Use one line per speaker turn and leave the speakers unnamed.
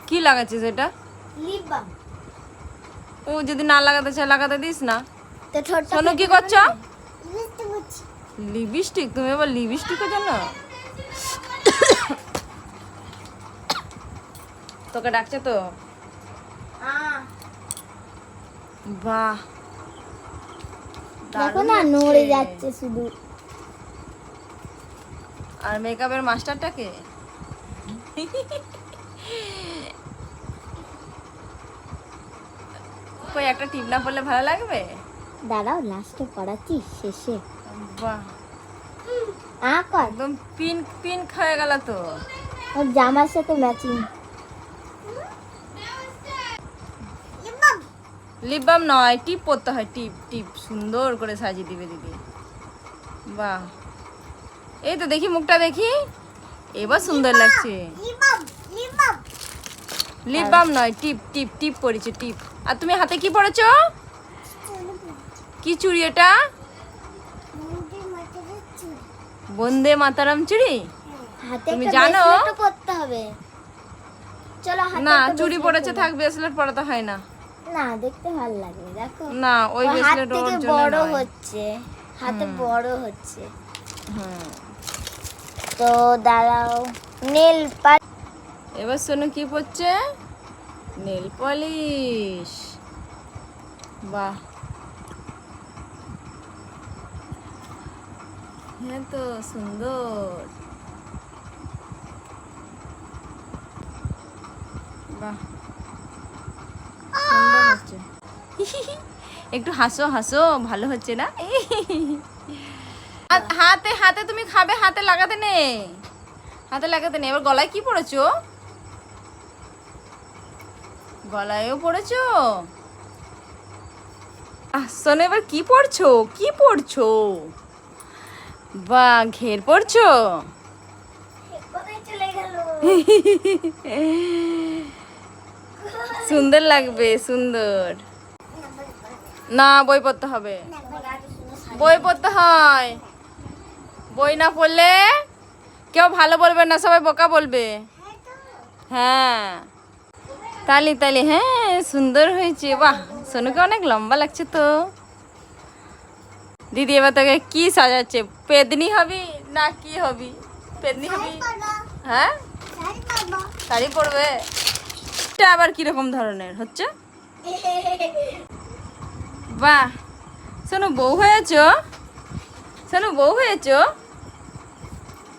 কি লাগাচ্ছিস এটা?
Lip balm.
ও যদি না লাগাতে চায় লাগাতে দিস না।
তো ছোট
শোনো কি করছো?
লিপস্টিক করছি।
লিপস্টিক? তুমি আবার লিপস্টিকও জানো? তোকে ডাকছে তো। বাহ,
দেখো
দারুণ
না
লাগছে।
নড়ে যাচ্ছে শুধু।
আর মেকআপের মাস্টারটাকে কই একটা টিপ না পড়লে ভালো লাগবে?
দাঁড়াও লাস্টে পড়াচ্ছি শেষে।
বাহ,
কর
একদম পিঙ্ক পিঙ্ক হয়ে গেল তো।
ওর জামার সাথে ম্যাচিং।
লিপ বাম নয়, টিপ পরতে হয়। টিপ টিপ সুন্দর করে সাজিয়ে দিবে দিদি। বাহ, এই তো দেখি মুখটা দেখি, এবার সুন্দর লাগছে। লিপ বাম নয়, টিপ টিপ টিপ পরেছে টিপ। আর তুমি হাতে কি পরেছো? কি চুড়ি এটা? বন্দে মাতারাম চুড়ি?
হাতে
তুমি
একটা
জানো?
ব্রেসলেটও পরতে হবে। চলো হাতে
না,
একটা
চুড়ি
bracelet
পরেছে
পরবো।
থাক, ব্রেসলেট পরাতে হয় না।
না দেখতে ভালো লাগে দেখো।
না, ওই
ও হাত
ব্রেসলেট ওর
থেকে
জন্য
বড়
নয়।
হচ্ছে, হাতে বড় হচ্ছে।
হুম।
তো দাঁড়াও নেল
এবার শোনো কি পড়ছে? Nail polish. বাহ, হ্যাঁ তো সুন্দর। বাহ, সুন্দর হচ্ছে। একটু হাসো হাসো, ভালো হচ্ছে না? হাতে হাতে তুমি খাবে, হাতে লাগাতে নেই, হাতে লাগাতে নেই। এবার গলায় কি পড়েছো? গলায়ও পড়েছো? শোনো এবার কি পড়ছো? কি পড়ছো? বা ঘের পড়ছো?
চলে গেল।
সুন্দর লাগবে, সুন্দর। না, বই পড়তে হবে, বই পড়তে হয়। বই না পড়লে কেউ ভালো বলবে না, সবাই বোকা বলবে। হ্যাঁ, তালি তালি। হ্যাঁ সুন্দর হয়েছে। বাহ, সোনুকে অনেক লম্বা লাগছে তো। দিদি এবার তোকে কি সাজাচ্ছে? পেদনি হবি না কি হবি? পেদনি হবি? হ্যাঁ, শাড়ি পরবে। এটা আবার কিরকম ধরনের হচ্ছে? বাহ, শোনো বউ হয়েছো? শোনো বউ হয়েছো?